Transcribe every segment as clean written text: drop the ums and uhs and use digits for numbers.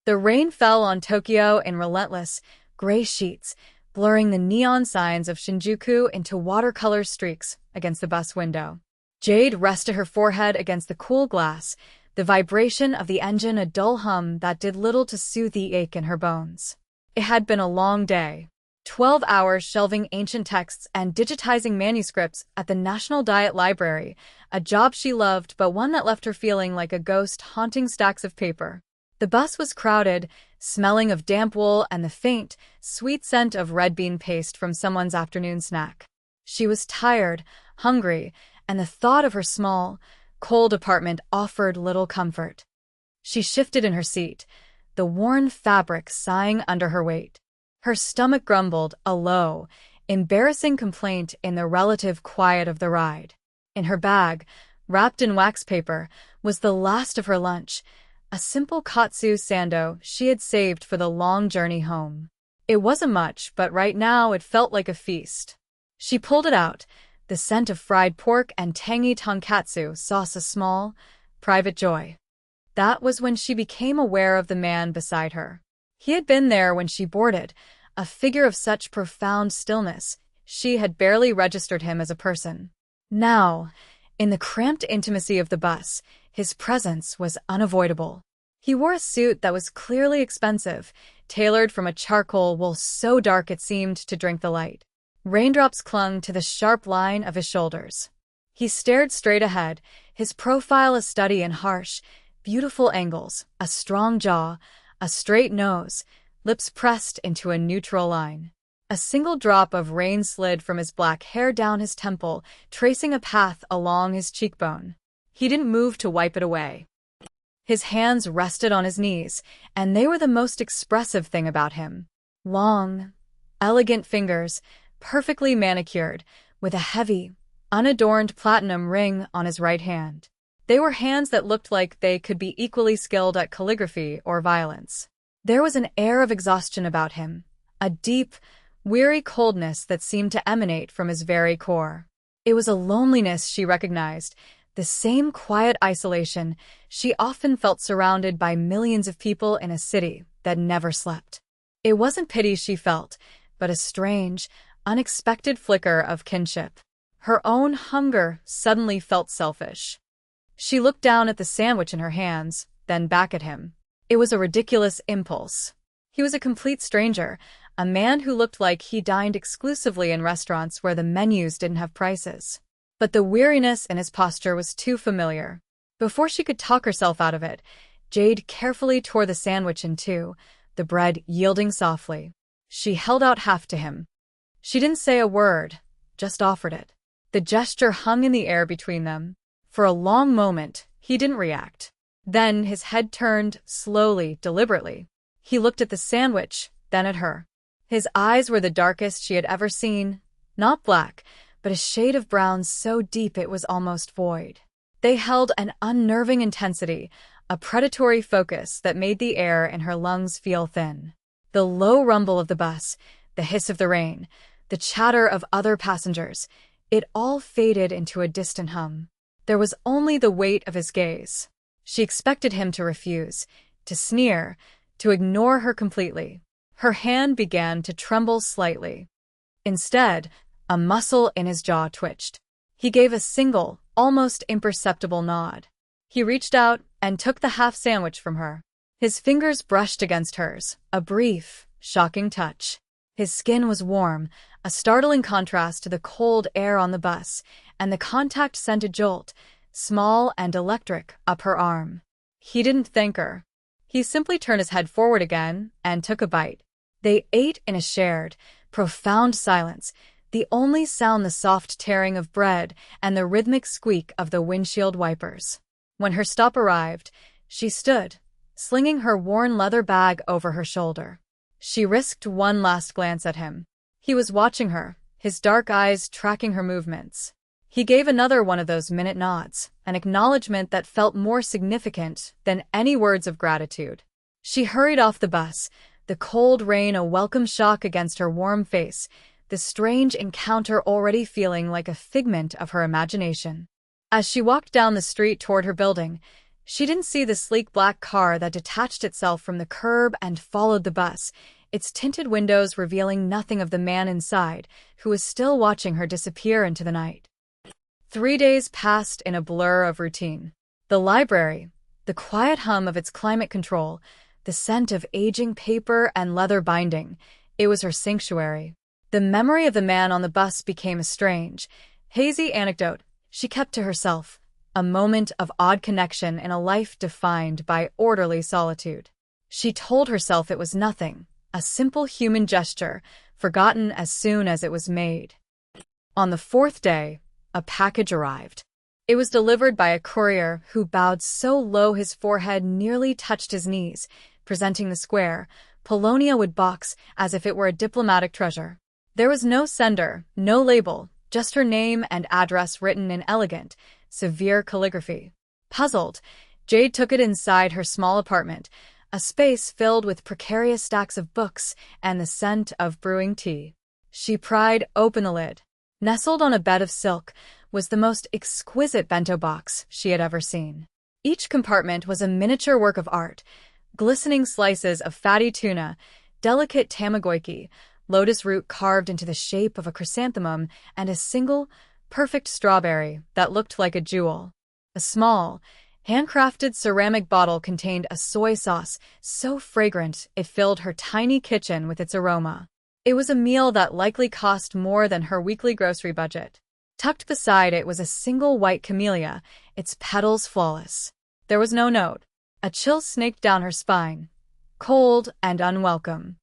The rain fell on Tokyo in relentless, gray sheets, blurring the neon signs of Shinjuku into watercolor streaks against the bus window. Jade rested her forehead against the cool glass, the vibration of the engine a dull hum that did little to soothe the ache in her bones. It had been a long day. 12 hours shelving ancient texts and digitizing manuscripts at the National Diet Library, a job she loved but one that left her feeling like a ghost haunting stacks of paper. The bus was crowded, smelling of damp wool and the faint, sweet scent of red bean paste from someone's afternoon snack. She was tired, hungry, and the thought of her small, cold apartment offered little comfort. She shifted in her seat, the worn fabric sighing under her weight. Her stomach grumbled a low, embarrassing complaint in the relative quiet of the ride. In her bag, wrapped in wax paper, was the last of her lunch, a simple katsu sando she had saved for the long journey home. It wasn't much, but right now it felt like a feast. She pulled it out, the scent of fried pork and tangy tonkatsu sauce a small, private joy. That was when she became aware of the man beside her. He had been there when she boarded, a figure of such profound stillness, she had barely registered him as a person. Now, in the cramped intimacy of the bus, his presence was unavoidable. He wore a suit that was clearly expensive, tailored from a charcoal wool so dark it seemed to drink the light. Raindrops clung to the sharp line of his shoulders. He stared straight ahead, his profile a study in harsh, beautiful angles, a strong jaw, a straight nose, lips pressed into a neutral line. A single drop of rain slid from his black hair down his temple, tracing a path along his cheekbone. He didn't move to wipe it away. His hands rested on his knees, and they were the most expressive thing about him. Long, elegant fingers, perfectly manicured, with a heavy, unadorned platinum ring on his right hand. They were hands that looked like they could be equally skilled at calligraphy or violence. There was an air of exhaustion about him, a deep, weary coldness that seemed to emanate from his very core. It was a loneliness she recognized, the same quiet isolation she often felt surrounded by millions of people in a city that never slept. It wasn't pity she felt, but a strange, unexpected flicker of kinship. Her own hunger suddenly felt selfish. She looked down at the sandwich in her hands, then back at him. It was a ridiculous impulse. He was a complete stranger, a man who looked like he dined exclusively in restaurants where the menus didn't have prices. But the weariness in his posture was too familiar. Before she could talk herself out of it, Jade carefully tore the sandwich in two, the bread yielding softly. She held out half to him. She didn't say a word, just offered it. The gesture hung in the air between them. For a long moment, he didn't react. Then his head turned, slowly, deliberately. He looked at the sandwich, then at her. His eyes were the darkest she had ever seen, not black, but a shade of brown so deep it was almost void. They held an unnerving intensity, a predatory focus that made the air in her lungs feel thin. The low rumble of the bus, the hiss of the rain, the chatter of other passengers, it all faded into a distant hum. There was only the weight of his gaze. She expected him to refuse, to sneer, to ignore her completely. Her hand began to tremble slightly. Instead, a muscle in his jaw twitched. He gave a single, almost imperceptible nod. He reached out and took the half sandwich from her. His fingers brushed against hers, a brief, shocking touch. His skin was warm, a startling contrast to the cold air on the bus, and the contact sent a jolt, small and electric, up her arm. He didn't thank her. He simply turned his head forward again and took a bite. They ate in a shared, profound silence, the only sound the soft tearing of bread and the rhythmic squeak of the windshield wipers. When her stop arrived, she stood, slinging her worn leather bag over her shoulder. She risked one last glance at him. He was watching her, his dark eyes tracking her movements. He gave another one of those minute nods, an acknowledgement that felt more significant than any words of gratitude. She hurried off the bus, the cold rain a welcome shock against her warm face, the strange encounter already feeling like a figment of her imagination. As she walked down the street toward her building, She didn't see the sleek black car that detached itself from the curb and followed the bus, its tinted windows revealing nothing of the man inside, who was still watching her disappear into the night. 3 days passed in a blur of routine. The library, the quiet hum of its climate control, the scent of aging paper and leather binding, it was her sanctuary. The memory of the man on the bus became a strange, hazy anecdote she kept to herself, a moment of odd connection in a life defined by orderly solitude. She told herself it was nothing, a simple human gesture, forgotten as soon as it was made. On the 4th day, a package arrived. It was delivered by a courier who bowed so low his forehead nearly touched his knees, presenting the square, Polonia-wood box as if it were a diplomatic treasure. There was no sender, no label, just her name and address written in elegant, severe calligraphy. Puzzled, Jade took it inside her small apartment, a space filled with precarious stacks of books and the scent of brewing tea. She pried open the lid. Nestled on a bed of silk was the most exquisite bento box she had ever seen. Each compartment was a miniature work of art, glistening slices of fatty tuna, delicate tamagoyaki, lotus root carved into the shape of a chrysanthemum, and a single, perfect strawberry that looked like a jewel. A small, handcrafted ceramic bottle contained a soy sauce so fragrant it filled her tiny kitchen with its aroma. It was a meal that likely cost more than her weekly grocery budget. Tucked beside it was a single white camellia, its petals flawless. There was no note. A chill snaked down her spine, cold and unwelcome.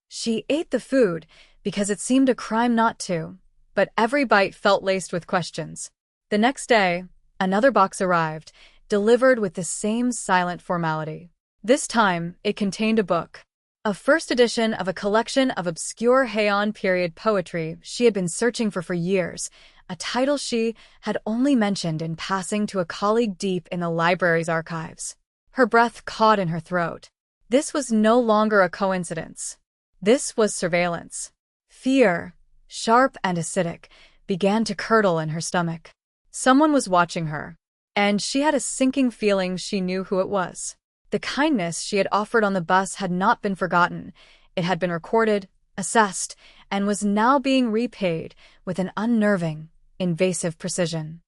She ate the food because it seemed a crime not to, but every bite felt laced with questions. The next day, another box arrived, delivered with the same silent formality. This time, it contained a book. A first edition of a collection of obscure Heian period poetry she had been searching for years, a title she had only mentioned in passing to a colleague deep in the library's archives. Her breath caught in her throat. This was no longer a coincidence. This was surveillance. Fear, sharp and acidic, began to curdle in her stomach. Someone was watching her, and she had a sinking feeling she knew who it was. The kindness she had offered on the bus had not been forgotten. It had been recorded, assessed, and was now being repaid with an unnerving, invasive precision.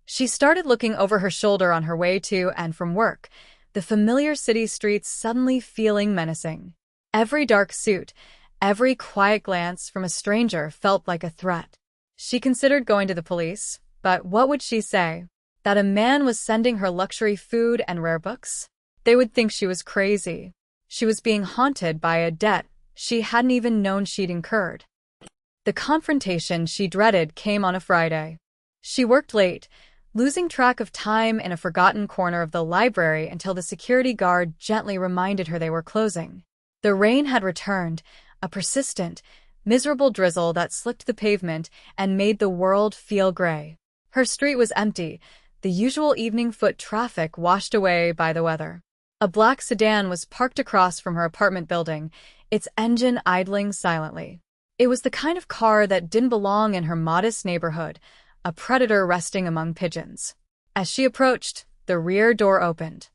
She started looking over her shoulder on her way to and from work, the familiar city streets suddenly feeling menacing. Every dark suit, every quiet glance from a stranger felt like a threat. She considered going to the police, but what would she say? That a man was sending her luxury food and rare books? They would think she was crazy. She was being haunted by a debt she hadn't even known she'd incurred. The confrontation she dreaded came on a Friday. She worked late, losing track of time in a forgotten corner of the library until the security guard gently reminded her they were closing. The rain had returned, a persistent, miserable drizzle that slicked the pavement and made the world feel gray. Her street was empty, the usual evening foot traffic washed away by the weather. A black sedan was parked across from her apartment building, its engine idling silently. It was the kind of car that didn't belong in her modest neighborhood, a predator resting among pigeons. As she approached, the rear door opened.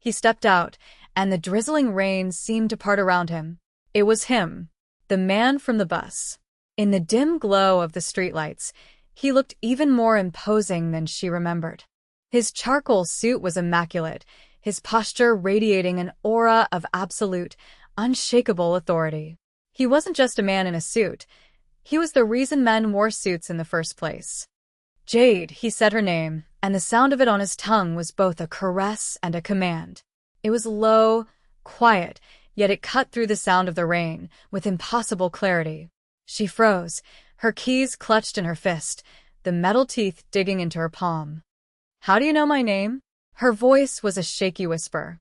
He stepped out, and the drizzling rain seemed to part around him. It was him, the man from the bus. In the dim glow of the streetlights, he looked even more imposing than she remembered. His charcoal suit was immaculate, his posture radiating an aura of absolute, unshakable authority. He wasn't just a man in a suit. He was the reason men wore suits in the first place. Jade, he said her name, and the sound of it on his tongue was both a caress and a command. It was low, quiet, yet it cut through the sound of the rain with impossible clarity. She froze, her keys clutched in her fist, the metal teeth digging into her palm. "How do you know my name?" Her voice was a shaky whisper.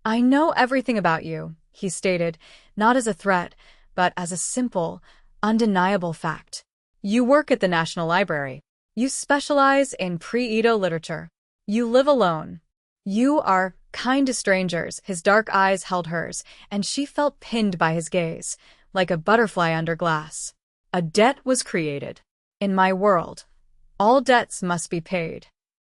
"I know everything about you," he stated, not as a threat, but as a simple, undeniable fact. "You work at the National Library. You specialize in pre-Edo literature. You live alone. You are kind to strangers." His dark eyes held hers, and she felt pinned by his gaze, like a butterfly under glass. "A debt was created. In my world, all debts must be paid."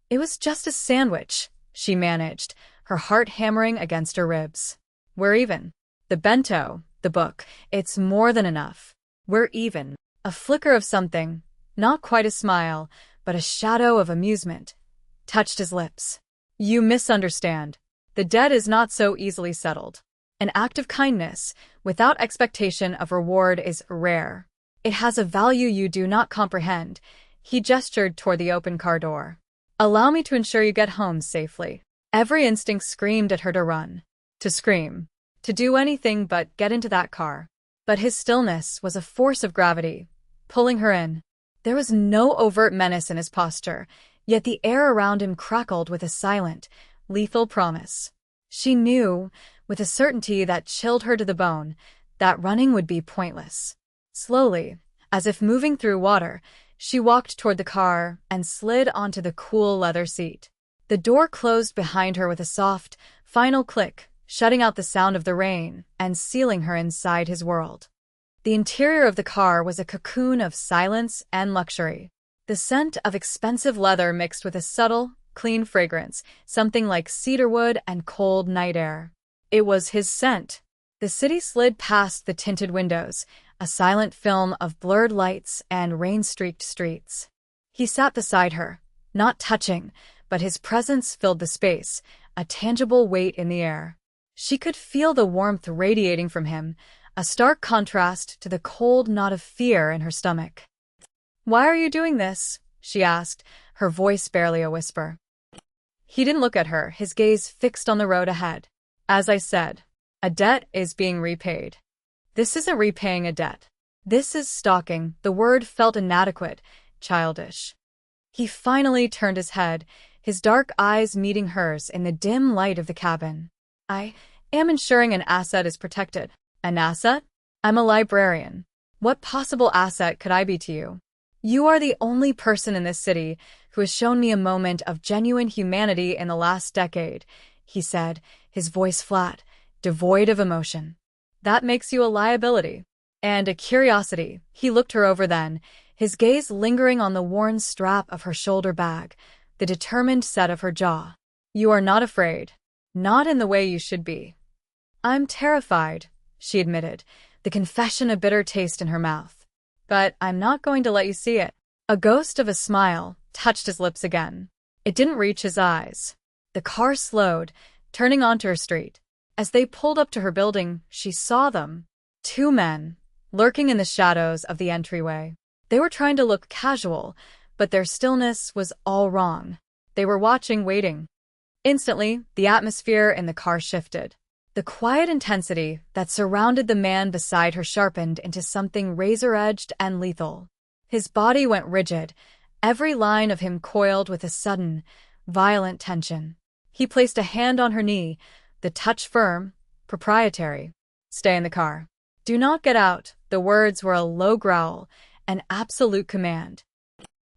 It was just a sandwich, she managed, her heart hammering against her ribs. We're even. The bento, the book, it's more than enough. We're even. A flicker of something, not quite a smile, but a shadow of amusement, touched his lips. You misunderstand. The debt is not so easily settled. An act of kindness, without expectation of reward, is rare. It has a value you do not comprehend. He gestured toward the open car door. Allow me to ensure you get home safely. Every instinct screamed at her to run. To scream. To do anything but get into that car. But his stillness was a force of gravity, pulling her in. There was no overt menace in his posture, yet the air around him crackled with a silent, lethal promise. She knew, with a certainty that chilled her to the bone, that running would be pointless. Slowly, as if moving through water, she walked toward the car and slid onto the cool leather seat. The door closed behind her with a soft, final click, shutting out the sound of the rain and sealing her inside his world. The interior of the car was a cocoon of silence and luxury. The scent of expensive leather mixed with a subtle, clean fragrance, something like cedarwood and cold night air. It was his scent. The city slid past the tinted windows, a silent film of blurred lights and rain-streaked streets. He sat beside her, not touching, but his presence filled the space, a tangible weight in the air. She could feel the warmth radiating from him, a stark contrast to the cold knot of fear in her stomach. "Why are you doing this?" she asked, her voice barely a whisper. He didn't look at her, his gaze fixed on the road ahead. "As I said, a debt is being repaid." "This isn't repaying a debt. This is stalking." The word felt inadequate, childish. He finally turned his head, his dark eyes meeting hers in the dim light of the cabin. "I am ensuring an asset is protected." "An asset? I'm a librarian. What possible asset could I be to you? You are the only person in this city who has shown me a moment of genuine humanity in the last decade," he said, his voice flat, devoid of emotion. "That makes you a liability. And a curiosity." He looked her over then, his gaze lingering on the worn strap of her shoulder bag, the determined set of her jaw. "You are not afraid. Not in the way you should be." "I'm terrified," she admitted, the confession a bitter taste in her mouth. "But I'm not going to let you see it." A ghost of a smile touched his lips again. It didn't reach his eyes. The car slowed, turning onto her street. As they pulled up to her building, she saw them. Two men, lurking in the shadows of the entryway. They were trying to look casual, but their stillness was all wrong. They were watching, waiting. Instantly, the atmosphere in the car shifted. The quiet intensity that surrounded the man beside her sharpened into something razor-edged and lethal. His body went rigid, every line of him coiled with a sudden, violent tension. He placed a hand on her knee, the touch firm, proprietary. "Stay in the car. Do not get out." The words were a low growl, an absolute command.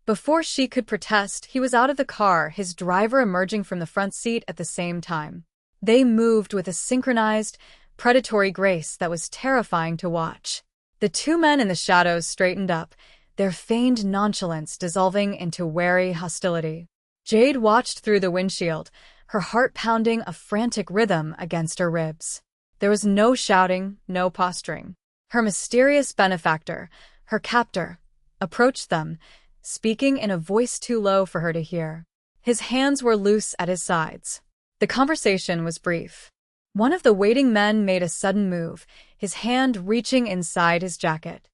Before she could protest, he was out of the car, his driver emerging from the front seat at the same time. They moved with a synchronized, predatory grace that was terrifying to watch. The two men in the shadows straightened up, their feigned nonchalance dissolving into wary hostility. Jade watched through the windshield, her heart pounding a frantic rhythm against her ribs. There was no shouting, no posturing. Her mysterious benefactor, her captor, approached them, speaking in a voice too low for her to hear. His hands were loose at his sides. The conversation was brief. One of the waiting men made a sudden move, his hand reaching inside his jacket.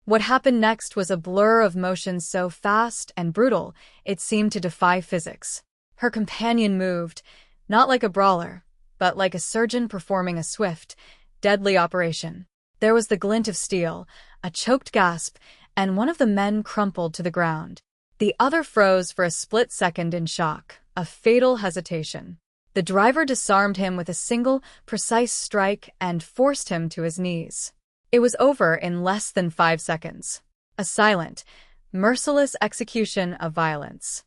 What happened next was a blur of motion so fast and brutal it seemed to defy physics. Her companion moved, not like a brawler, but like a surgeon performing a swift, deadly operation. There was the glint of steel, a choked gasp, and one of the men crumpled to the ground. The other froze for a split second in shock, a fatal hesitation. The driver disarmed him with a single, precise strike and forced him to his knees. It was over in less than 5 seconds. A silent, merciless execution of violence.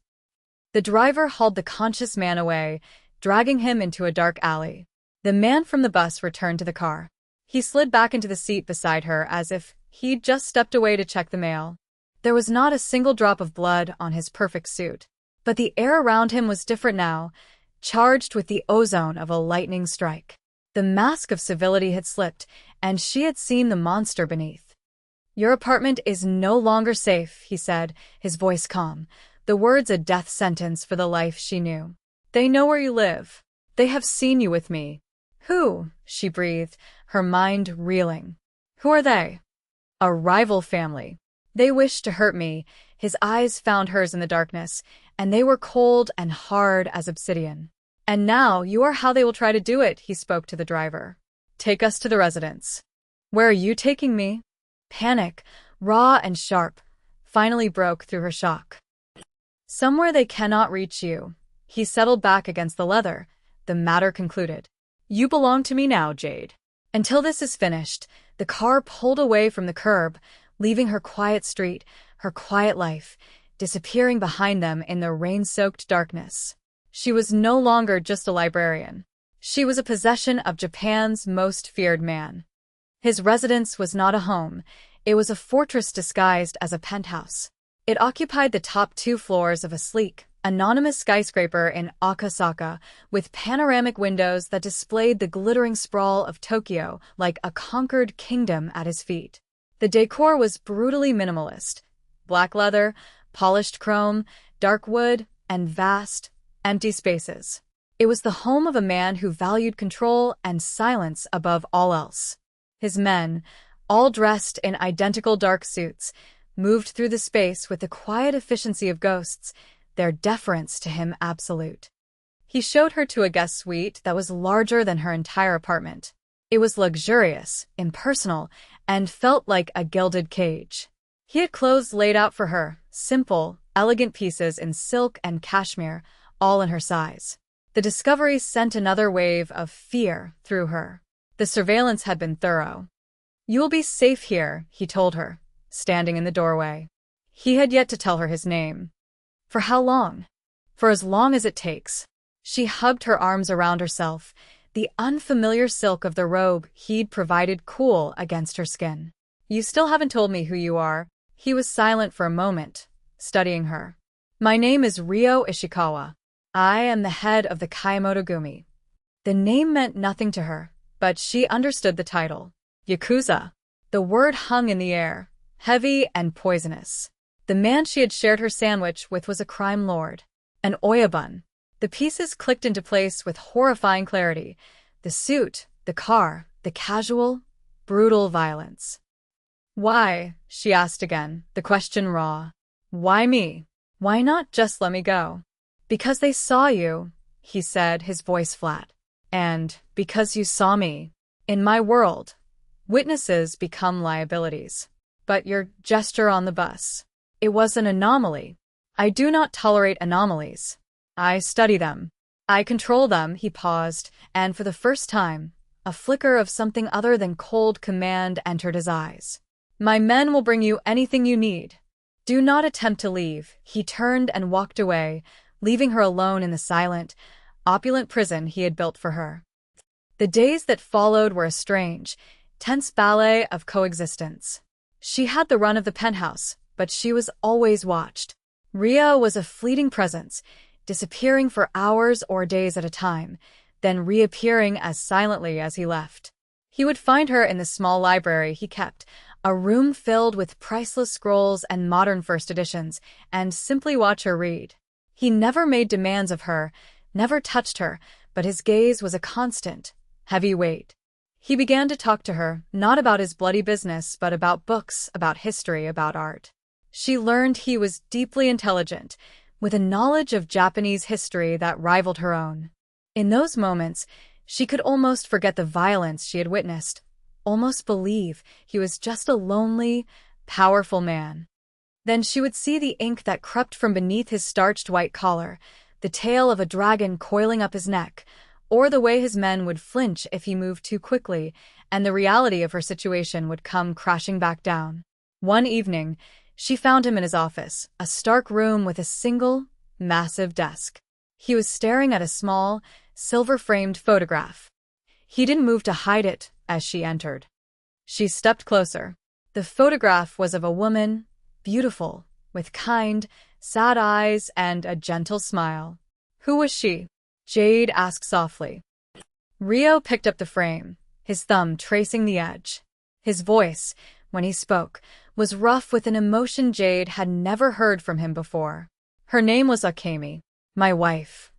The driver hauled the conscious man away, dragging him into a dark alley. The man from the bus returned to the car. He slid back into the seat beside her as if he'd just stepped away to check the mail. There was not a single drop of blood on his perfect suit. But the air around him was different now, charged with the ozone of a lightning strike. The mask of civility had slipped, and she had seen the monster beneath. "Your apartment is no longer safe," he said, his voice calm, the words a death sentence for the life she knew. "They know where you live. They have seen you with me." "Who?" she breathed, her mind reeling. "Who are they?" "A rival family. They wished to hurt me." His eyes found hers in the darkness, and they were cold and hard as obsidian. "And now you are how they will try to do it," he spoke to the driver. "Take us to the residence." "Where are you taking me?" Panic, raw and sharp, finally broke through her shock. "Somewhere they cannot reach you." He settled back against the leather, the matter concluded. "You belong to me now, Jade. Until this is finished." The car pulled away from the curb, leaving her quiet street, her quiet life, disappearing behind them in the rain-soaked darkness. She was no longer just a librarian. She was a possession of Japan's most feared man. His residence was not a home. It was a fortress disguised as a penthouse. It occupied the top 2 floors of a sleek, anonymous skyscraper in Akasaka, with panoramic windows that displayed the glittering sprawl of Tokyo like a conquered kingdom at his feet. The decor was brutally minimalist: black leather, polished chrome, dark wood, and vast, empty spaces. It was the home of a man who valued control and silence above all else. His men, all dressed in identical dark suits, moved through the space with the quiet efficiency of ghosts, their deference to him absolute. He showed her to a guest suite that was larger than her entire apartment. It was luxurious, impersonal, and felt like a gilded cage. He had clothes laid out for her, simple, elegant pieces in silk and cashmere, all in her size. The discovery sent another wave of fear through her. The surveillance had been thorough. "You will be safe here," he told her, standing in the doorway. He had yet to tell her his name. "For how long?" "For as long as it takes." She hugged her arms around herself, the unfamiliar silk of the robe he'd provided cool against her skin. "You still haven't told me who you are." He was silent for a moment, studying her. "My name is Ryo Ishikawa. I am the head of the Kayamoto Gumi." The name meant nothing to her, but she understood the title. Yakuza. The word hung in the air, heavy and poisonous. The man she had shared her sandwich with was a crime lord. An oyabun. The pieces clicked into place with horrifying clarity. The suit, the car, the casual, brutal violence. "Why?" she asked again, the question raw. "Why me? Why not just let me go?" "Because they saw you," he said, his voice flat. "And because you saw me. In my world, witnesses become liabilities. But your gesture on the bus, it was an anomaly. I do not tolerate anomalies. I study them. I control them." He paused, and for the first time, a flicker of something other than cold command entered his eyes. "My men will bring you anything you need. Do not attempt to leave." He turned and walked away, leaving her alone in the silent, opulent prison he had built for her. The days that followed were a strange, tense ballet of coexistence. She had the run of the penthouse, but she was always watched. Ryo was a fleeting presence, disappearing for hours or days at a time, then reappearing as silently as he left. He would find her in the small library he kept, a room filled with priceless scrolls and modern first editions, and simply watch her read. He never made demands of her, never touched her, but his gaze was a constant, heavy weight. He began to talk to her, not about his bloody business, but about books, about history, about art. She learned he was deeply intelligent, with a knowledge of Japanese history that rivaled her own. In those moments, she could almost forget the violence she had witnessed, almost believe he was just a lonely, powerful man. Then she would see the ink that crept from beneath his starched white collar, the tail of a dragon coiling up his neck, or the way his men would flinch if he moved too quickly, and the reality of her situation would come crashing back down. One evening, she found him in his office, a stark room with a single, massive desk. He was staring at a small, silver-framed photograph. He didn't move to hide it as she entered. She stepped closer. The photograph was of a woman, beautiful, with kind, sad eyes and a gentle smile. Who was she? Jade asked softly. Rio picked up the frame, his thumb tracing the edge. His voice, when he spoke, was rough with an emotion Jade had never heard from him before. Her name was Akemi, my wife.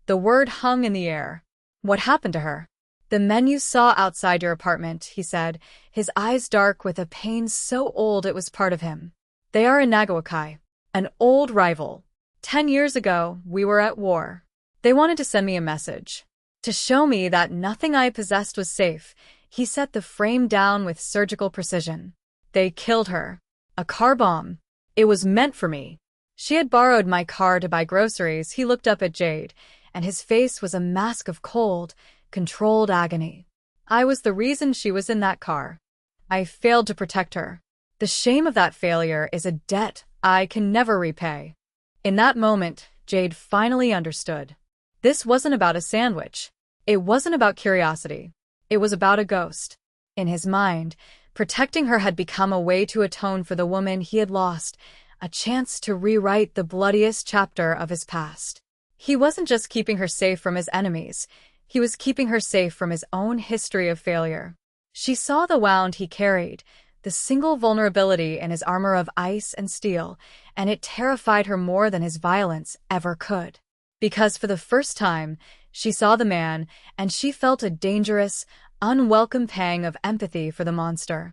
The word hung in the air. What happened to her? The men you saw outside your apartment, he said, his eyes dark with a pain so old it was part of him. They are in Nagawakai, an old rival. 10 years ago, we were at war. They wanted to send me a message. To show me that nothing I possessed was safe, he set the frame down with surgical precision. They killed her. A car bomb. It was meant for me. She had borrowed my car to buy groceries. He looked up at Jade, and his face was a mask of cold, controlled agony. I was the reason she was in that car. I failed to protect her. The shame of that failure is a debt I can never repay. In that moment, Jade finally understood. This wasn't about a sandwich. It wasn't about curiosity. It was about a ghost. In his mind, protecting her had become a way to atone for the woman he had lost, a chance to rewrite the bloodiest chapter of his past. He wasn't just keeping her safe from his enemies. He was keeping her safe from his own history of failure. She saw the wound he carried, the single vulnerability in his armor of ice and steel, and it terrified her more than his violence ever could. Because for the first time, she saw the man, and she felt a dangerous, unwelcome pang of empathy for the monster.